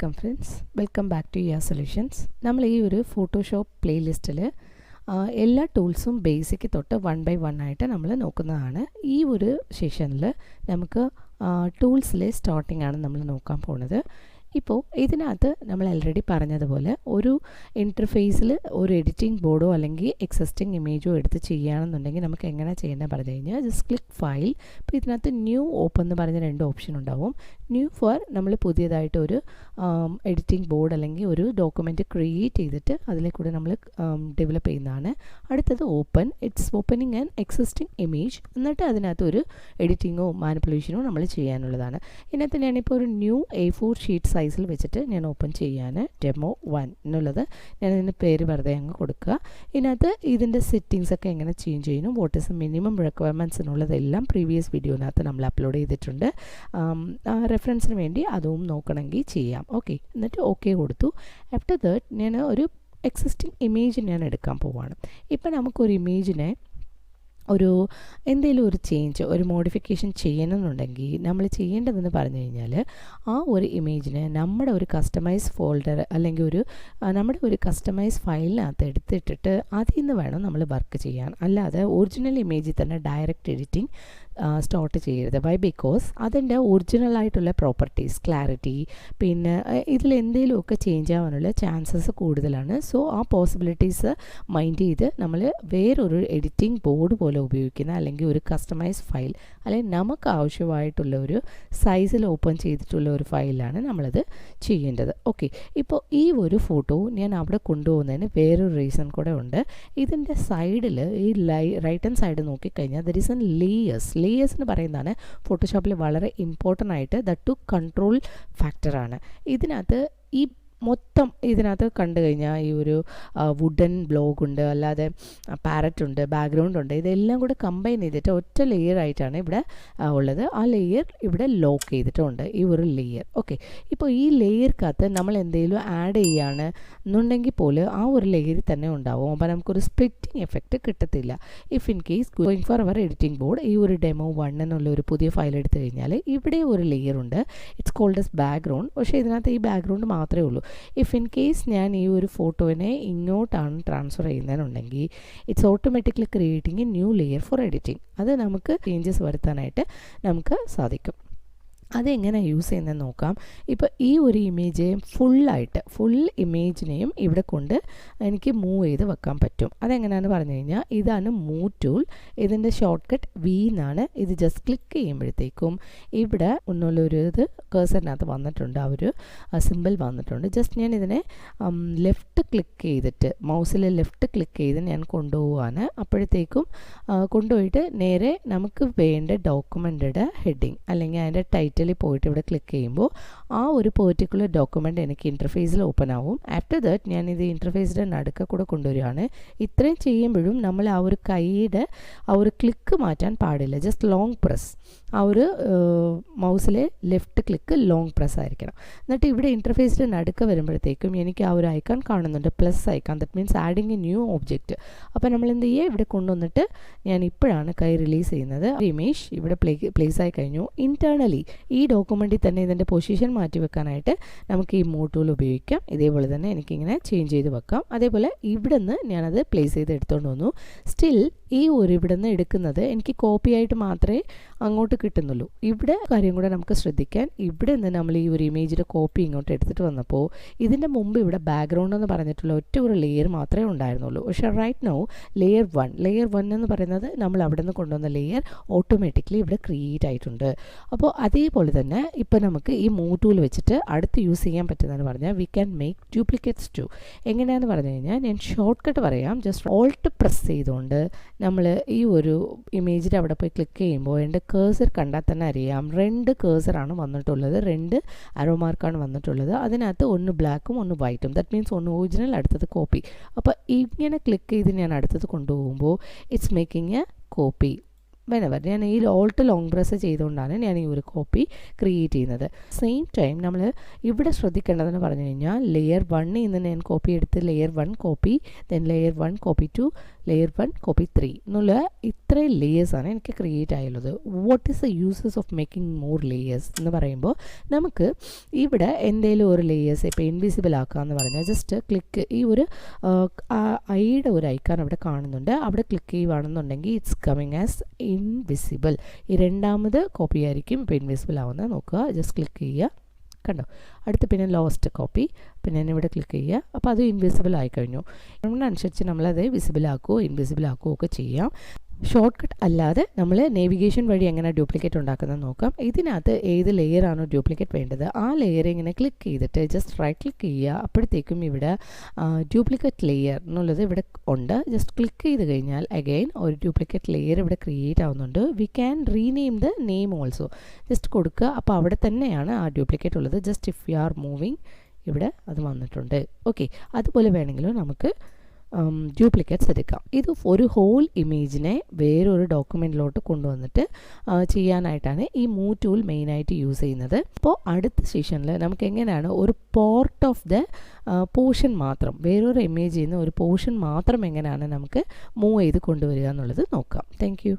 Welcome friends, welcome back to your solutions. നമ്മൾ ഈ ഒരു ഫോട്ടോഷോപ്പ് പ്ലേലിസ്റ്റിൽ എല്ലാ ടൂൾസും ബേസിക് തൊട്ട് 1 by 1 ആയിട്ട് നമ്മൾ നോക്കുന്നതാണ്. ഈ ഒരു സെഷനിൽ നമുക്ക് ടൂൾസിലെ സ്റ്റാർട്ടിംഗ് ആണ് നമ്മൾ നോക്കാൻ പോകുന്നത്. ഇപ്പോൾ ഇതിനകത്ത് നമ്മൾ ഓൾറെഡി പറഞ്ഞതുപോലെ ഒരു ഇൻ്റർഫേസിൽ ഒരു എഡിറ്റിംഗ് ബോർഡോ അല്ലെങ്കിൽ എക്സിസ്റ്റിംഗ് ഇമേജോ എടുത്ത് ചെയ്യുകയാണെന്നുണ്ടെങ്കിൽ നമുക്ക് എങ്ങനെ ചെയ്യേണ്ടത് പറഞ്ഞു കഴിഞ്ഞാൽ ജസ്റ്റ് ക്ലിക്ക് ഫയൽ. ഇപ്പോൾ ഇതിനകത്ത് ന്യൂ ഓപ്പൺ എന്ന് പറഞ്ഞ 2 ഓപ്ഷൻ ഉണ്ടാവും. ന്യൂ ഫോർ നമ്മൾ പുതിയതായിട്ട് ഒരു എഡിറ്റിംഗ് ബോർഡ് അല്ലെങ്കിൽ ഒരു ഡോക്യുമെൻറ്റ് ക്രിയേറ്റ് ചെയ്തിട്ട് അതിലേക്കൂടെ നമ്മൾ ഡെവലപ്പ് ചെയ്യുന്നതാണ്. അടുത്തത് open, it's opening an existing image. എന്നിട്ട് അതിനകത്ത് ഒരു എഡിറ്റിങ്ങോ മാനിപ്പുലേഷനോ നമ്മൾ ചെയ്യാനുള്ളതാണ്. ഇതിനകത്ത് ഞാനിപ്പോൾ ഒരു ന്യൂ A4 ഷീറ്റ് സൈസിൽ വെച്ചിട്ട് ഞാൻ ഓപ്പൺ ചെയ്യാൻ ഡെമോ 1 എന്നുള്ളത് ഞാൻ ഇതിൻ്റെ പേര് വെറുതെ അങ്ങ് കൊടുക്കുക. ഇതിനകത്ത് ഇതിൻ്റെ സെറ്റിങ്സ് ഒക്കെ എങ്ങനെ ചേഞ്ച് ചെയ്യുന്നു, വാട്ട് ഈസ് മിനിമം റിക്വയർമെൻറ്റ്സ് എന്നുള്ളതെല്ലാം പ്രീവിയസ് വീഡിയോനകത്ത് നമ്മൾ അപ്ലോഡ് ചെയ്തിട്ടുണ്ട്. റെഫറൻസിന് വേണ്ടി അതും നോക്കണമെങ്കിൽ ചെയ്യാം. ഓക്കെ, എന്നിട്ട് ഓക്കെ കൊടുത്തു. ആഫ്റ്റർ ദാറ്റ് ഞാൻ ഒരു എക്സിസ്റ്റിംഗ് ഇമേജ് ഞാൻ എടുക്കാൻ പോവുകയാണ്. ഇപ്പം നമുക്കൊരു ഇമേജിനെ ഒരു എന്തെങ്കിലും ഒരു ചേഞ്ച്, ഒരു മോഡിഫിക്കേഷൻ ചെയ്യണമെന്നുണ്ടെങ്കിൽ നമ്മൾ ചെയ്യേണ്ടതെന്ന് പറഞ്ഞു കഴിഞ്ഞാൽ ആ ഒരു ഇമേജിനെ നമ്മുടെ ഒരു കസ്റ്റമൈസ് ഫോൾഡർ അല്ലെങ്കിൽ നമ്മുടെ ഒരു കസ്റ്റമൈസ് ഫയലിനകത്ത് എടുത്തിട്ടിട്ട് അതിൽ നിന്ന് വേണം നമ്മൾ വർക്ക് ചെയ്യാൻ. അല്ലാതെ ഒറിജിനൽ ഇമേജിൽ തന്നെ ഡയറക്റ്റ് എഡിറ്റിംഗ് സ്റ്റാർട്ട് ചെയ്യരുത്. ബിക്കോസ് അതിൻ്റെ ഒറിജിനലായിട്ടുള്ള പ്രോപ്പർട്ടീസ്, ക്ലാരിറ്റി, പിന്നെ ഇതിലെന്തെങ്കിലുമൊക്കെ ചേഞ്ച് ആവാനുള്ള ചാൻസസ് കൂടുതലാണ്. സോ ആ പോസിബിലിറ്റീസ് മൈൻഡ് ചെയ്ത് നമ്മൾ വേറൊരു എഡിറ്റിംഗ് ബോർഡ് പോലെ ഉപയോഗിക്കുന്ന അല്ലെങ്കിൽ ഒരു കസ്റ്റമൈസ് ഫയൽ അല്ലെങ്കിൽ നമുക്ക് ആവശ്യമായിട്ടുള്ള ഒരു സൈസിൽ ഓപ്പൺ ചെയ്തിട്ടുള്ള ഒരു ഫയലാണ് നമ്മളത് ചെയ്യേണ്ടത്. ഓക്കെ, ഇപ്പോൾ ഈ ഒരു ഫോട്ടോ ഞാൻ അവിടെ കൊണ്ടുപോകുന്നതിന് വേറൊരു റീസൺ കൂടെ ഉണ്ട്. ഇതിൻ്റെ സൈഡിൽ ഈ റൈറ്റ് ഹാൻഡ് സൈഡ് നോക്കിക്കഴിഞ്ഞാൽ ദർ ഈസ് എൻ ലേയേഴ്സ് എന്ന് പറയുന്നതാണ് ഫോട്ടോഷോപ്പിൽ വളരെ ഇമ്പോർട്ടൻ്റ് ആയിട്ട് ദ കൺട്രോൾ ഫാക്ടറാണ്. ഇതിനകത്ത് ഈ മൊത്തം ഇതിനകത്ത് കണ്ടു കഴിഞ്ഞാൽ ഈ ഒരു വുഡൻ ബ്ലോക്ക് ഉണ്ട്, അല്ലാതെ പാരറ്റ് ഉണ്ട്, ബാക്ക്ഗ്രൗണ്ട് ഉണ്ട്, ഇതെല്ലാം കൂടെ കമ്പൈൻ ചെയ്തിട്ട് ഒറ്റ ലെയർ ആയിട്ടാണ് ഇവിടെ ഉള്ളത്. ആ ലെയർ ഇവിടെ ലോക്ക് ചെയ്തിട്ടുണ്ട്, ഈ ഒരു ലെയർ. ഓക്കെ, ഇപ്പോൾ ഈ ലെയർക്കകത്ത് നമ്മൾ എന്തെങ്കിലും ആഡ് ചെയ്യുകയാണ് എന്നുണ്ടെങ്കിൽ പോലും ആ ഒരു ലെയറിൽ തന്നെ ഉണ്ടാവും. അപ്പോൾ നമുക്കൊരു സ്പ്ലിറ്റിംഗ് എഫക്റ്റ് കിട്ടത്തില്ല. If in case going for our editing board ഈ ഒരു ഡെമോ 1 എന്നുള്ള ഒരു പുതിയ ഫയൽ എടുത്തു കഴിഞ്ഞാൽ ഇവിടെ ഒരു ലെയർ ഉണ്ട്, ഇറ്റ്സ് കോൾഡ് എസ് ബാക്ക്ഗ്രൗണ്ട്. പക്ഷേ ഇതിനകത്ത് ഈ ബാക്ക്ഗ്രൗണ്ട് മാത്രമേ ഉള്ളൂ. ഇഫ് ഇൻ കേസ് ഞാൻ ഈ ഒരു ഫോട്ടോനെ ഇങ്ങോട്ടാണ് ട്രാൻസ്ഫർ ചെയ്യുന്നതെന്നുണ്ടെങ്കിൽ it's automatically creating a new layer for editing. അത് നമുക്ക് ചേഞ്ചസ് വരുത്താനായിട്ട് നമുക്ക് സാധിക്കും. അതെങ്ങനെ യൂസ് ചെയ്യുന്നതെന്ന് നോക്കാം. ഇപ്പോൾ ഈ ഒരു ഇമേജ് ഫുൾ ഇമേജിനെയും ഇവിടെ കൊണ്ട് എനിക്ക് മൂവ് ചെയ്ത് വെക്കാൻ പറ്റും. അതെങ്ങനെയാണെന്ന് പറഞ്ഞു കഴിഞ്ഞാൽ ഇതാണ് മൂവ് ടൂൾ. ഇതിൻ്റെ ഷോർട്ട് കട്ട് V എന്നാണ്. ഇത് ജസ്റ്റ് ക്ലിക്ക് ചെയ്യുമ്പോഴത്തേക്കും ഇവിടെ ഒന്നുള്ളൊരു ഇത് കേഴ്സറിനകത്ത് വന്നിട്ടുണ്ട്, ആ ഒരു സിമ്പിൾ വന്നിട്ടുണ്ട്. ജസ്റ്റ് ഞാൻ ഇതിനെ ലെഫ്റ്റ് ക്ലിക്ക് ചെയ്തിട്ട് മൗസിൽ ലെഫ്റ്റ് ക്ലിക്ക് ചെയ്ത് ഞാൻ കൊണ്ടുപോവാണ്. അപ്പോഴത്തേക്കും കൊണ്ടുപോയിട്ട് നേരെ നമുക്ക് വേണ്ട ഡോക്യുമെൻറ്റഡ് ഹെഡിങ് അല്ലെങ്കിൽ അതിൻ്റെ ടൈറ്റിൽ പോയിട്ട് ഇവിടെ ക്ലിക്ക് ചെയ്യുമ്പോൾ ആ ഒരു പെർട്ടിക്കുലർ ഡോക്യുമെൻ്റ് എനിക്ക് ഇൻ്റർഫേസിൽ ഓപ്പൺ ആവും. ആഫ്റ്റർ ദാറ്റ് ഞാനിത് ഇൻ്റർഫേസിൻ്റെ നടുക്ക് കൂടെ കൊണ്ടുവരികയാണ്. ഇത്രയും ചെയ്യുമ്പോഴും നമ്മൾ ആ ഒരു കൈയുടെ ആ ഒരു ക്ലിക്ക് മാറ്റാൻ പാടില്ല. ജസ്റ്റ് ലോങ് പ്രസ്, ആ ഒരു മൗസിലെ ലെഫ്റ്റ് ക്ലിക്ക് ലോങ് പ്രസ് ആയിരിക്കണം. എന്നിട്ട് ഇവിടെ ഇൻ്റർഫേസിൻ്റെ നടുക്ക് വരുമ്പോഴത്തേക്കും എനിക്ക് ആ ഒരു ഐക്കൺ കാണുന്നുണ്ട്, plus icon. That means adding A new object. അപ്പോൾ നമ്മൾ എന്ത് ചെയ്യുക, ഇവിടെ കൊണ്ടുവന്നിട്ട് ഞാൻ ഇപ്പോഴാണ് കൈ റിലീസ് ചെയ്യുന്നത്. ഇമേജ് ഇവിടെ പ്ലേസ് ആയി കഴിഞ്ഞു. ഇൻറ്റേർണലി ഈ ഡോക്യുമെൻറ്റിൽ തന്നെ ഇതിൻ്റെ പൊസിഷൻ മാറ്റി വെക്കാനായിട്ട് നമുക്ക് ഈ മൂവ് ടൂൾ ഉപയോഗിക്കാം. ഇതേപോലെ തന്നെ എനിക്കിങ്ങനെ ചേഞ്ച് ചെയ്ത് വെക്കാം. അതേപോലെ ഇവിടെ നിന്ന് ഞാനത് പ്ലേസ് ചെയ്ത് എടുത്തുകൊണ്ട് വന്നു. സ്റ്റിൽ ഈ ഒരു ഇവിടെ നിന്ന് എടുക്കുന്നത് എനിക്ക് കോപ്പി ആയിട്ട് മാത്രമേ അങ്ങോട്ട് കിട്ടുന്നുള്ളൂ. ഇവിടെ കാര്യം കൂടെ നമുക്ക് ശ്രദ്ധിക്കാൻ, ഇവിടെ നിന്ന് നമ്മൾ ഈ ഒരു ഇമേജിൻ്റെ കോപ്പി ഇങ്ങോട്ട് എടുത്തിട്ട് വന്നപ്പോൾ ഇതിൻ്റെ മുമ്പ് ഇവിടെ ബാക്ക്ഗ്രൗണ്ട് എന്ന് പറഞ്ഞിട്ടുള്ള ഒറ്റ ഒരു ലെയർ മാത്രമേ ഉണ്ടായിരുന്നുള്ളൂ. പക്ഷേ റൈറ്റ് നൗ ലെയർ 1 എന്ന് പറയുന്നത് നമ്മൾ അവിടെ നിന്ന് കൊണ്ടുവന്ന ലെയർ ഓട്ടോമാറ്റിക്കലി ഇവിടെ ക്രിയേറ്റ് ആയിട്ടുണ്ട്. അപ്പോൾ അതേപോലെ തന്നെ ഇപ്പോൾ നമുക്ക് ഈ മൂവ് ടൂൾ വെച്ചിട്ട് അടുത്ത് യൂസ് ചെയ്യാൻ പറ്റുന്നതെന്ന് പറഞ്ഞാൽ we can make duplicates too. എങ്ങനെയാണെന്ന് പറഞ്ഞു കഴിഞ്ഞാൽ ഞാൻ ഷോർട്ട് കട്ട് പറയാം. ജസ്റ്റ് ഓൾട്ട് പ്രസ് ചെയ്തുകൊണ്ട് നമ്മൾ ഈ ഒരു ഇമേജിൽ അവിടെ പോയി ക്ലിക്ക് ചെയ്യുമ്പോൾ എൻ്റെ കേഴ്സർ കണ്ടാൽ തന്നെ അറിയാം 2 കേഴ്സറാണ് വന്നിട്ടുള്ളത്, 2 ആരോ മാർക്കാണ് വന്നിട്ടുള്ളത്. അതിനകത്ത് ഒന്ന് ബ്ലാക്കും ഒന്ന് വൈറ്റും. ദറ്റ് മീൻസ് ഒന്ന് ഒറിജിനൽ, അടുത്തത് കോപ്പി. അപ്പോൾ ഇങ്ങനെ ക്ലിക്ക് ചെയ്ത് ഞാൻ അടുത്തത് കൊണ്ടുപോകുമ്പോൾ it's making A copy. Whenever ഞാൻ ഈ ലോങ് പ്രസ് ചെയ്തുകൊണ്ടാണ് ഞാൻ ഈ ഒരു കോപ്പി ക്രിയേറ്റ് ചെയ്യുന്നത്. സെയിം ടൈം നമ്മൾ ഇവിടെ ശ്രദ്ധിക്കേണ്ടതെന്ന് പറഞ്ഞു കഴിഞ്ഞാൽ ലെയർ 1 നിന്ന് ഞാൻ കോപ്പി എടുത്ത് layer 1 copy, then layer 1 copy to layer 1 copy 3 എന്നുള്ള ഇത്രയും ലേയേഴ്സാണ് എനിക്ക് ക്രിയേറ്റ് ആയുള്ളത്. What is the uses of making more layers എന്ന് പറയുമ്പോൾ നമുക്ക് ഇവിടെ എന്തെങ്കിലും ഒരു ലേയേഴ്സ് ഇപ്പോൾ ഇൻവിസിബിൾ ആക്കാമെന്ന് പറഞ്ഞാൽ ജസ്റ്റ് ക്ലിക്ക് ഈ ഒരു ഐയുടെ ഒരു ഐക്കാൺ അവിടെ കാണുന്നുണ്ട്, അവിടെ ക്ലിക്ക് ചെയ്യുകയാണെന്നുണ്ടെങ്കിൽ ഇറ്റ്സ് കമ്മിങ് ആസ് ഇൻവിസിബിൾ. ഈ രണ്ടാമത് കോപ്പി ആയിരിക്കും ഇപ്പോൾ ഇൻവിസിബിൾ ആവുന്നത്. നോക്കുക, ജസ്റ്റ് ക്ലിക്ക് ചെയ്യുക, കണ്ടോ. അടുത്ത് പിന്നെ ലോസ്റ്റ് കോപ്പി, പിന്നെ ഇവിടെ ക്ലിക്ക് ചെയ്യുക, അപ്പോൾ അത് ഇൻവിസിബിൾ ആയിക്കഴിഞ്ഞു. അതിനനുസരിച്ച് നമ്മളത് വിസിബിൾ ആക്കുകയോ ഇൻവിസിബിൾ ആക്കുകയോ ഒക്കെ ചെയ്യാം. ഷോർട്ട് കട്ട് അല്ലാതെ നമ്മൾ നേവിഗേഷൻ വഴി എങ്ങനെ ഡ്യൂപ്ലിക്കേറ്റ് ഉണ്ടാക്കുന്നത് നോക്കാം. ഇതിനകത്ത് ഏത് ലെയറാണോ ഡ്യൂപ്ലിക്കേറ്റ് വേണ്ടത് ആ ലെയർ ഇങ്ങനെ ക്ലിക്ക് ചെയ്തിട്ട് ജസ്റ്റ് റൈറ്റ് ക്ലിക്ക് ചെയ്യുക. അപ്പോഴത്തേക്കും ഇവിടെ ഡ്യൂപ്ലിക്കേറ്റ് ലെയർ എന്നുള്ളത് ഇവിടെ ഉണ്ട്. ജസ്റ്റ് ക്ലിക്ക് ചെയ്ത് കഴിഞ്ഞാൽ അഗെയിൻ ഒരു ഡ്യൂപ്ലിക്കേറ്റ് ലെയർ ഇവിടെ ക്രിയേറ്റ് ആവുന്നുണ്ട്. We can rename the name also. Just കൊടുക്കുക, അപ്പോൾ അവിടെ തന്നെയാണ് ആ ഡ്യൂപ്ലിക്കേറ്റ് ഉള്ളത്. Just if you are moving ഇവിടെ അത് വന്നിട്ടുണ്ട്. ഓക്കെ, അതുപോലെ വേണമെങ്കിലും നമുക്ക് ഡ്യൂപ്ലിക്കേറ്റ്സ് എടുക്കാം. ഇത് ഒരു ഹോൾ ഇമേജിനെ വേറൊരു ഡോക്യുമെൻറ്റിലോട്ട് കൊണ്ടുവന്നിട്ട് ചെയ്യാനായിട്ടാണ് ഈ മൂവ് ടൂൾ മെയിനായിട്ട് യൂസ് ചെയ്യുന്നത്. അപ്പോൾ അടുത്ത സെഷനിൽ നമുക്ക് എങ്ങനെയാണ് ഒരു പാർട്ട് ഓഫ് ദ പോർഷൻ മാത്രം, വേറൊരു ഇമേജിൽ നിന്ന് ഒരു പോർഷൻ മാത്രം എങ്ങനെയാണ് നമുക്ക് മൂവ് ചെയ്ത് കൊണ്ടുവരിക എന്നുള്ളത് നോക്കാം. Thank you.